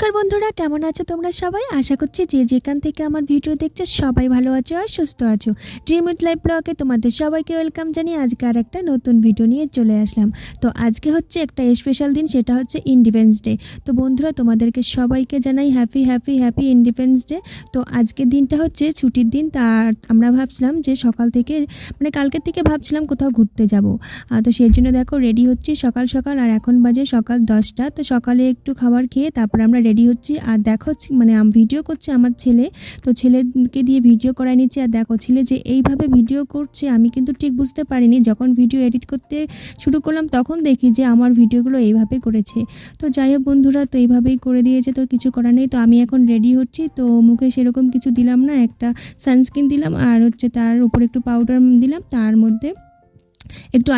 নমস্কার বন্ধুরা, কেমন আছো তোমরা সবাই? আশা করছি যে যেখান থেকে আমার ভিডিও দেখছো সবাই ভালো আছো আর সুস্থ আছো। ড্রিম উইথ লাইফ ব্লগে তোমাদের সবাইকে ওয়েলকাম জানিয়ে আজকে আর একটা নতুন ভিডিও নিয়ে চলে আসলাম। তো আজকে হচ্ছে একটা স্পেশাল দিন, সেটা হচ্ছে ইন্ডিপেন্ডেন্স ডে। তো বন্ধুরা, তোমাদেরকে সবাইকে জানাই happy happy happy independence day. তো আজকের দিনটা হচ্ছে ছুটির দিন। তা আমরা ভাবছিলাম যে সকাল থেকে কালকের থেকে ভাবছিলাম কোথাও ঘুরতে যাব। তো সেই জন্য দেখো রেডি হচ্ছি সকাল সকাল, আর এখন বাজে সকাল 10টা। তো সকালে একটু খাবার খেয়ে তারপর আমরা রেডি হচ্ছি। আর দেখো ভিডিও করছে আমার ছেলে। তো ছেলেকে দিয়ে ভিডিও করাই নিচ্ছি। আর দেখো ছেলে যে এইভাবে ভিডিও করছে আমি কিন্তু ঠিক বুঝতে পারিনি। যখন ভিডিও এডিট করতে শুরু করলাম তখন দেখি যে আমার ভিডিওগুলো এইভাবে করেছে। তো যাই হোক বন্ধুরা, তো এইভাবেই করে দিয়েছে, তো কিছু করার নেই। তো আমি এখন রেডি হচ্ছি। তো মুখে সেরকম কিছু দিলাম না, একটা সানস্ক্রিন দিলাম আর হচ্ছে তার উপর একটু পাউডার দিলাম, তার মধ্যে একটু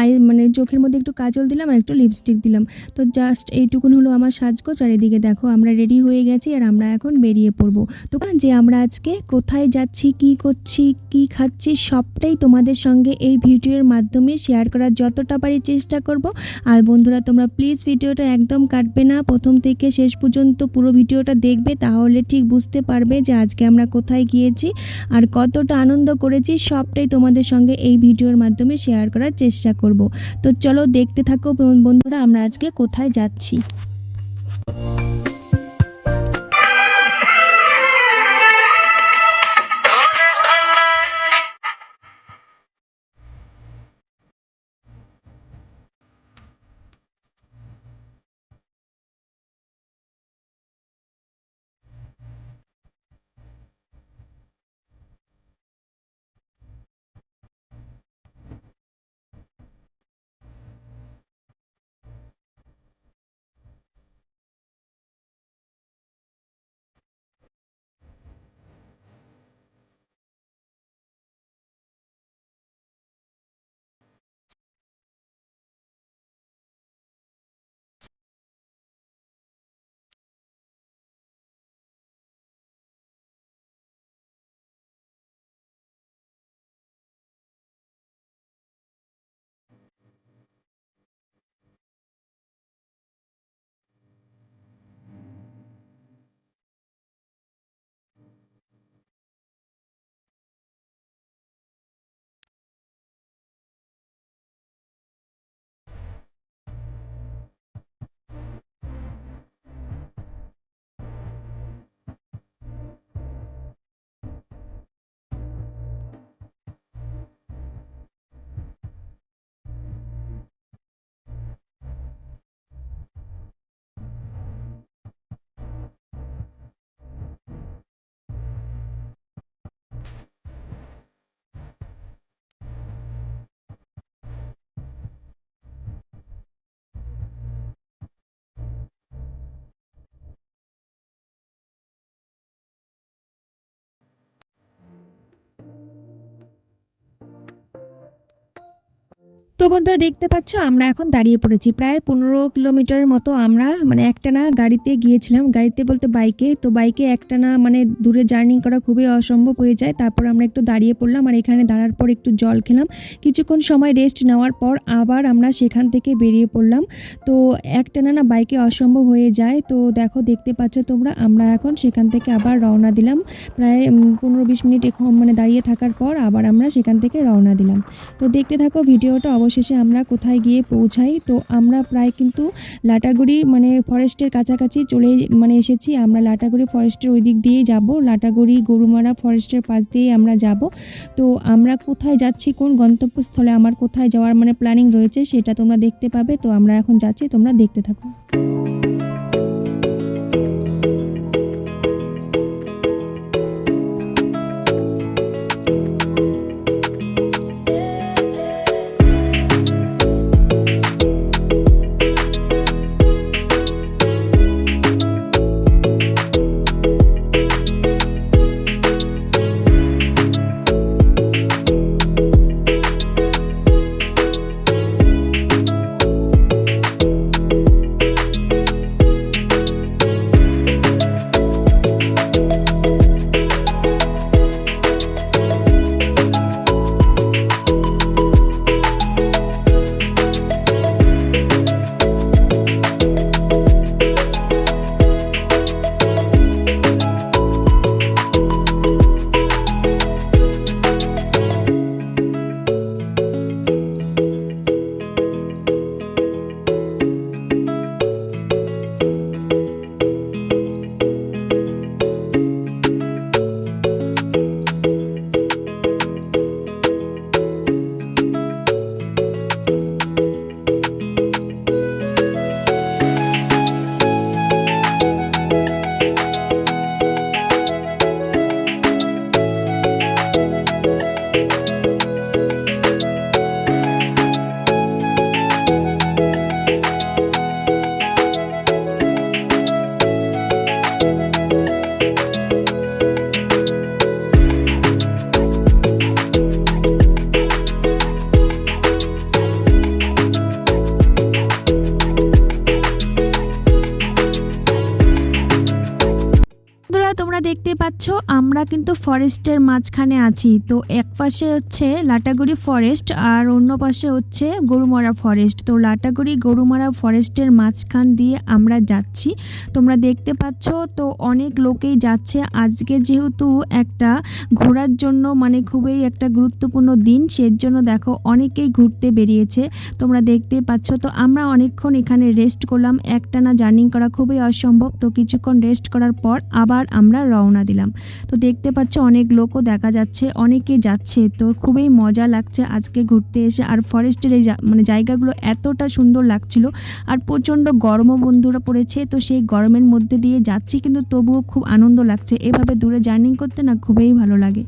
চোখের মধ্যে একটু কাজল দিলাম আর একটু লিপস্টিক দিলাম। তো জাস্ট এইটুকুন হলো আমার সাজগোজ। আর এদিকে দেখো আমরা রেডি হয়ে গেছি আর আমরা এখন বেরিয়ে পড়বো। তো যে আমরা আজকে কোথায় যাচ্ছি, কি করছি, কি খাচ্ছি, সবটাই তোমাদের সঙ্গে এই ভিডিওর মাধ্যমে শেয়ার করার যতটা পারি চেষ্টা করব। আর বন্ধুরা, তোমরা প্লিজ ভিডিওটা একদম কাটবে না, প্রথম থেকে শেষ পর্যন্ত পুরো ভিডিওটা দেখবে, তাহলে ঠিক বুঝতে পারবে যে আজকে আমরা কোথায় গিয়েছি আর কতটা আনন্দ করেছি। সবটাই তোমাদের সঙ্গে এই ভিডিওর মাধ্যমে শেয়ার করার চেষ্টা করব। তো চলো দেখতে থাকো বন্ধুরা, আমরা আজকে কোথায় যাচ্ছি। তো বন্ধুরা, দেখতে পাচ্ছ আমরা এখন দাঁড়িয়ে পড়েছি। প্রায় 15 কিলোমিটারের মতো আমরা একটানা গাড়িতে গিয়েছিলাম। গাড়িতে বলতে বাইকে। তো বাইকে একটানা দূরে জার্নি করা খুবই অসম্ভব হয়ে যায়। তারপর আমরা একটু দাঁড়িয়ে পড়লাম, আর এখানে দাঁড়ার পর একটু জল খেলাম। কিছুক্ষণ সময় রেস্ট নেওয়ার পর আবার আমরা সেখান থেকে বেরিয়ে পড়লাম। তো একটানা বাইকে অসম্ভব হয়ে যায়। তো দেখতে পাচ্ছ তোমরা, আমরা এখন সেখান থেকে আবার রওনা দিলাম। প্রায় 15-20 মিনিট এখন দাঁড়িয়ে থাকার পর আবার আমরা সেখান থেকে রওনা দিলাম। তো দেখতে থাকো ভিডিওটা। অবশেষে আমরা কোথায় গিয়ে পৌঁছাই। তো আমরা প্রায় কিন্তু লাটাগুড়ি ফরেস্টের কাছাকাছি চলে এসেছি। আমরা লাটাগুড়ি ফরেস্টের ওই দিক দিয়েই যাব। লাটাগুড়ি গরুমারা ফরেস্টের পাশ দিয়েই আমরা যাব। তো আমরা কোথায় যাচ্ছি, কোন গন্তব্যস্থলে আমার কোথায় যাওয়ার প্ল্যানিং রয়েছে সেটা তোমরা দেখতে পাবে। তো আমরা এখন যাচ্ছি, তোমরা দেখতে থাকো। তোমরা দেখতে পাচ্ছ আমরা কিন্তু ফরেস্টের মাঝখানে আছি। তো এক পাশে হচ্ছে লাটাগুড়ি ফরেস্ট আর অন্য পাশে হচ্ছে গরুমারা ফরেস্ট। তো লাটাগুড়ি গরুমারা ফরেস্টের মাঝখান দিয়ে আমরা যাচ্ছি, তোমরা দেখতে পাচ্ছ। তো অনেক লোকেই যাচ্ছে আজকে, যেহেতু একটা ঘোরার জন্য মানে খুবই একটা গুরুত্বপূর্ণ দিন, সেজন্য দেখো অনেকেই ঘুরতে বেরিয়েছে, তোমরা দেখতে পাচ্ছ। তো আমরা অনেকক্ষণ এখানে রেস্ট করলাম, একটানা জার্নি করা খুবই অসম্ভব। তো কিছুক্ষণ রেস্ট করার পর আবার আমরা রওনা দিলাম। তো দেখতে পাচ্ছ অনেক লোকও দেখা যাচ্ছে, অনেকে যাচ্ছে। তো খুবই মজা লাগছে আজকে ঘুরতে এসে। আর ফরেস্টের এই মানে জায়গাগুলো এতটা সুন্দর লাগছিল, আর প্রচণ্ড গরমও বন্ধুরা পড়েছে। তো সেই গরমের মধ্যে দিয়ে যাচ্ছি, কিন্তু তবুও খুব আনন্দ লাগছে। এভাবে দূরে জার্নি করতে না খুবই ভালো লাগে।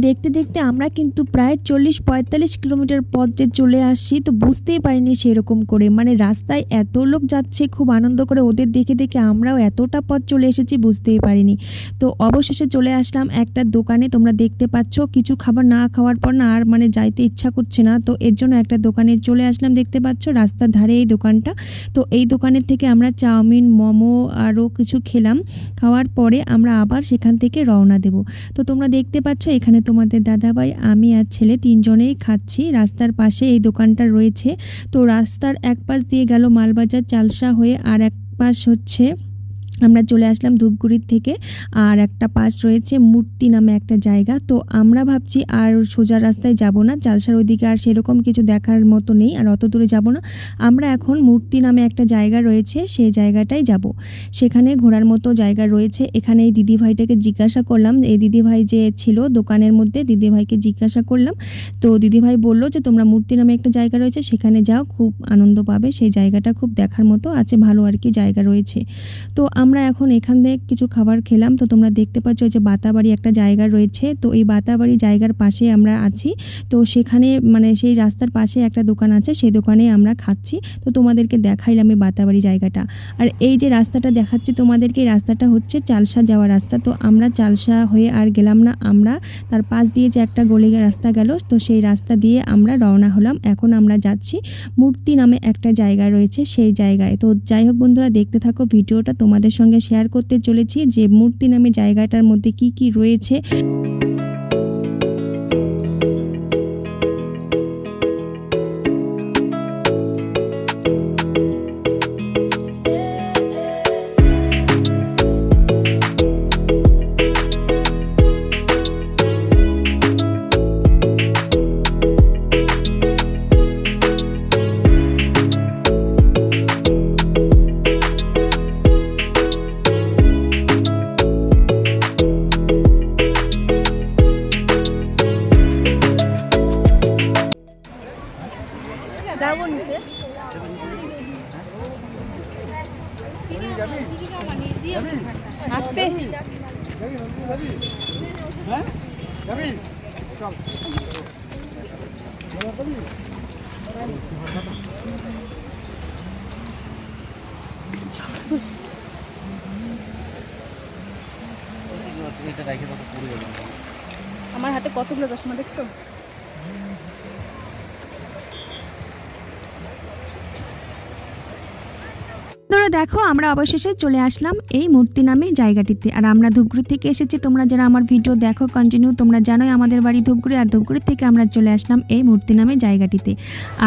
দেখতে দেখতে আমরা কিন্তু প্রায় 40-45 কিলোমিটার পথ যে চলে আসছি। তো বুঝতেই পারিনি সেরকম করে, মানে রাস্তায় এত লোক যাচ্ছে খুব আনন্দ করে, ওদের দেখে দেখে আমরাও এতটা পথ চলে এসেছি বুঝতেই পারিনি। তো অবশেষে চলে আসলাম একটা দোকানে, তোমরা দেখতে পাচ্ছ কিছু খাবার না খাওয়ার পর না আর মানে যাইতে ইচ্ছা করছে না। তো এর জন্য একটা দোকানে চলে আসলাম, দেখতে পাচ্ছ রাস্তার ধারে এই দোকানটা। তো এই দোকানের থেকে আমরা চাউমিন, মোমো আরও কিছু খেলাম। খাওয়ার পরে আমরা আবার সেখান থেকে রওনা দেব। তো তোমরা দেখতে পাচ্ছ এখানে তোমাদের দাদাভাই, আমি আর ছেলে তিনজনেই খাচ্ছি। রাস্তার পাশে এই দোকানটা রয়েছে। তো রাস্তার এক পাশ দিয়ে গেল মালবাজার চালসা হয়ে, আর এক পাশ হচ্ছে আমরা চলে আসলাম ধূপগুড়ির থেকে, আর একটা পাশ রয়েছে মূর্তি নামে একটা জায়গা। তো আমরা ভাবছি আর সোজা রাস্তায় যাব না, চালসার ওইদিকে আর সেরকম কিছু দেখার মতো নেই, আর অত দূরে যাব না। আমরা এখন মূর্তি নামে একটা জায়গা রয়েছে, সেই জায়গাটাই যাব। সেখানে ঘোরার মতো জায়গা রয়েছে। এখানে এই দিদিভাইটাকে জিজ্ঞাসা করলাম, এই দিদিভাই যে ছিল দোকানের মধ্যে, দিদিভাইকে জিজ্ঞাসা করলাম। তো দিদিভাই বললো যে তোমরা মূর্তি নামে একটা জায়গা রয়েছে সেখানে যাও, খুব আনন্দ পাবে, সেই জায়গাটা খুব দেখার মতো আছে, ভালো আর কি জায়গা রয়েছে। তো আমরা এখন এখান থেকে কিছু খাবার খেলাম। তো তোমরা দেখতে পাচ্ছ যে বাতাবাড়ি একটা জায়গা রয়েছে। তো এই বাতাবাড়ি জায়গার পাশে আমরা আছি। তো সেখানে মানে সেই রাস্তার পাশে একটা দোকান আছে, সেই দোকানে আমরা খাচ্ছি। তো তোমাদেরকে দেখাইলাম এই বাতাবাড়ি জায়গাটা। আর এই যে রাস্তাটা দেখাচ্ছি তোমাদেরকে, এই রাস্তাটা হচ্ছে চালসা যাওয়ার রাস্তা। তো আমরা চালসা হয়ে আর গেলাম না, আমরা তার পাশ দিয়ে যে একটা গলি রাস্তা গেল, তো সেই রাস্তা দিয়ে আমরা রওনা হলাম। এখন আমরা যাচ্ছি মূর্তি নামে একটা জায়গা রয়েছে সেই জায়গায়। তো যাই হোক বন্ধুরা, দেখতে থাকো ভিডিওটা, তোমাদের সঙ্গে শেয়ার করতে চলেছি যে মূর্তি নামে জায়গাটার মধ্যে কি কি রয়েছে। আসতে আমার হাতে কতগুলো চশমা দেখছো? দেখো আমরা অবশেষে চলে আসলাম এই মূর্তি নামে জায়গাটিতে। আর আমরা ধূপগুড়ি থেকে এসেছি, তোমরা যারা আমার ভিডিও দেখো কন্টিনিউ তোমরা জানোই আমাদের বাড়ি ধূপগুড়ি। আর ধূপগুড়ি থেকে আমরা চলে আসলাম এই মূর্তি নামে জায়গাটিতে।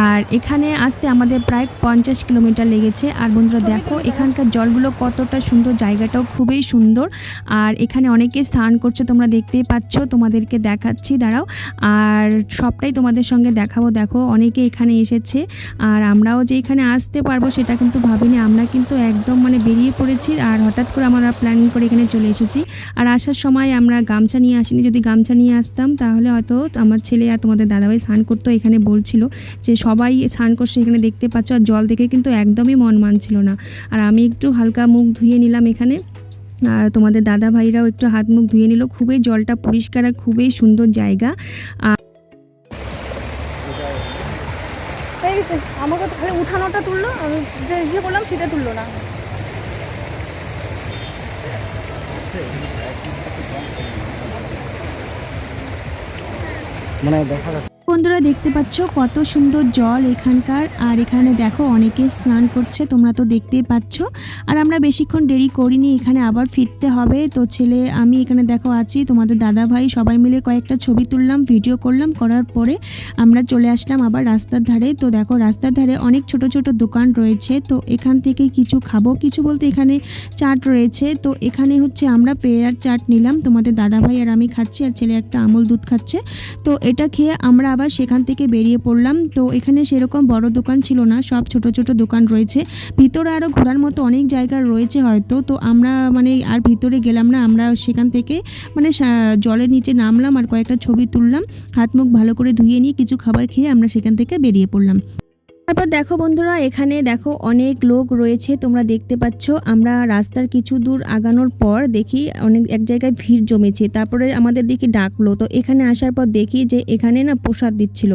আর এখানে আসতে আমাদের প্রায় 50 কিলোমিটার লেগেছে। আর বন্ধুরা দেখো এখানকার জলগুলো কতটা সুন্দর, জায়গাটাও খুবই সুন্দর। আর এখানে অনেকে স্নান করছে, তোমরা দেখতেই পাচ্ছ, তোমাদেরকে দেখাচ্ছি, দাঁড়াও। আর সবটাই তোমাদের সঙ্গে দেখাবো। দেখো অনেকে এখানে এসেছে, আর আমরাও যে এখানে আসতে পারবো সেটা কিন্তু ভাবিনি। আমরা কিন্তু একদম মানে বেরিয়ে পড়েছি, আর হঠাৎ করে আমরা প্ল্যানিং করে এখানে চলে এসেছি। আর আসার সময় আমরা গামছা নিয়ে আসিনি, যদি গামছা নিয়ে আসতাম তাহলে হয়তো আমার ছেলে আর তোমাদের দাদাভাই স্নান করতো। এখানে বলছিল যে সবাই স্নান করছে, এখানে দেখতে পাচ্ছ। আর জল দেখে কিন্তু একদমই মন মানছিল না। আর আমি একটু হালকা মুখ ধুয়ে নিলাম এখানে, আর তোমাদের দাদা ভাইরাও একটু হাত মুখ ধুয়ে নিল। খুবই জলটা পরিষ্কার আর খুবই সুন্দর জায়গা। আমাকে তো খালি উঠানোটা তুললো, আমি যে ইয়ে করলাম সেটা তুললো না। মানে দেখা যাচ্ছে বন্ধুরা দেখতে পাচ্ছ কত সুন্দর জল এখানকার, আর এখানে দেখো অনেকে স্নান করছে, তোমরা তো দেখতেই পাচ্ছ। আর আমরা বেশিক্ষণ দেরি করিনি, এখানে আবার ফিরতে হবে। তো ছেলে আমি এখানে দেখো আছি, তোমাদের দাদা ভাই সবাই মিলে কয়েকটা ছবি তুললাম, ভিডিও করলাম, করার পরে আমরা চলে আসলাম আবার রাস্তার ধারে। তো দেখো রাস্তার ধারে অনেক ছোট ছোট দোকান রয়েছে, তো এখান থেকে কিছু খাবো, কিছু বলতে এখানে চাট রয়েছে। তো এখানে হচ্ছে আমরা পেয়ারার চাট নিলাম, তোমাদের দাদা ভাই আর আমি খাচ্ছি, আর ছেলে একটা আমুল দুধ খাচ্ছে। তো এটা খেয়ে আমরা আবার সেখান থেকে বেরিয়ে পড়লাম। তো এখানে সেরকম বড় দোকান ছিল না, সব ছোট ছোট দোকান রয়েছে। ভিতরে আরও ঘোরার মতো অনেক জায়গা রয়েছে হয়তো। তো আমরা মানে আর ভিতরে গেলাম না, আমরা সেখান থেকে মানে জলের নিচে নামলাম আর কয়েকটা ছবি তুললাম, হাত মুখ ভালো করে ধুয়ে নিয়ে কিছু খাবার খেয়ে আমরা সেখান থেকে বেরিয়ে পড়লাম। তারপর দেখো বন্ধুরা এখানে দেখো অনেক লোক রয়েছে, তোমরা দেখতে পাচ্ছ। আমরা রাস্তার কিছু দূর আগানোর পর দেখি অনেক এক জায়গায় ভিড় জমেছে, তারপরে আমাদের দিকে ডাকলো। তো এখানে আসার পর দেখি যে এখানে না প্রসাদ দিচ্ছিল।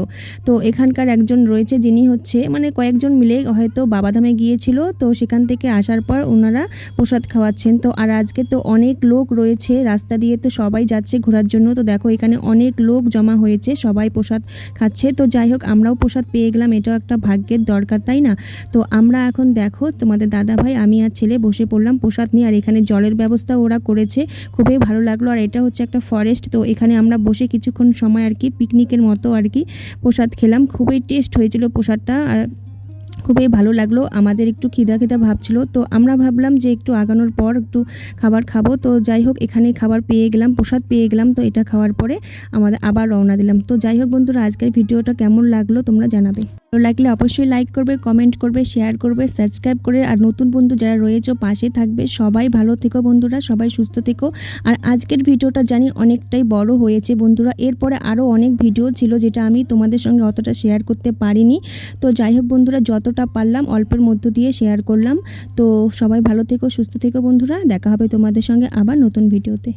তো এখানকার একজন রয়েছে যিনি হচ্ছে মানে কয়েকজন মিলে হয়তো বাবাধামে গিয়েছিল, তো সেখান থেকে আসার পর ওনারা প্রসাদ খাওয়াচ্ছেন। তো আর আজকে তো অনেক লোক রয়েছে রাস্তা দিয়ে, তো সবাই যাচ্ছে ঘোরার জন্য। তো দেখো এখানে অনেক লোক জমা হয়েছে, সবাই প্রসাদ খাচ্ছে। তো যাই হোক আমরাও প্রসাদ পেয়ে গেলাম, এটাও একটা ভাগ্যের দরকার, তাই না? তো আমরা এখন দেখো তোমাদের দাদা ভাই আমি আর ছেলে বসে পড়লাম প্রসাদ নিয়ে। আর এখানে জলের ব্যবস্থা ওরা করেছে, খুবই ভালো লাগলো। আর এটা হচ্ছে একটা ফরেস্ট, তো এখানে আমরা বসে কিছুক্ষণ সময় আর কি পিকনিকের মতো আর কি প্রসাদ খেলাম। খুবই টেস্ট হয়েছিল প্রসাদটা, আর খুবই ভালো লাগলো। আমাদের একটু খিদা খিদা ভাবছিল, তো আমরা ভাবলাম যে একটু আগানোর পর একটু খাবার খাবো। তো যাই হোক এখানে খাবার পেয়ে গেলাম, প্রসাদ পেয়ে গেলাম। তো এটা খাওয়ার পরে আমাদের আবার রওনা দিলাম। তো যাই হোক বন্ধুরা আজকের ভিডিওটা কেমন লাগলো তোমরা জানাবে। ভালো লাগলে অবশ্যই লাইক করবে, কমেন্ট করবে, শেয়ার করবে, সাবস্ক্রাইব করে। আর নতুন বন্ধু যারা রয়েছে পাশে থাকবে। সবাই ভালো থেকো বন্ধুরা, সবাই সুস্থ থেকো। আর আজকের ভিডিওটা জানি অনেকটাই বড় হয়েছে বন্ধুরা, এরপরে আরও অনেক ভিডিও ছিল যেটা আমি তোমাদের সঙ্গে অতটা শেয়ার করতে পারিনি। তো যাই হোক বন্ধুরা যতটা পারলাম অল্পের মধ্য দিয়ে শেয়ার করলাম। তো সবাই ভালো থেকো, সুস্থ থেকো বন্ধুরা, দেখা হবে তোমাদের সঙ্গে আবার নতুন ভিডিওতে।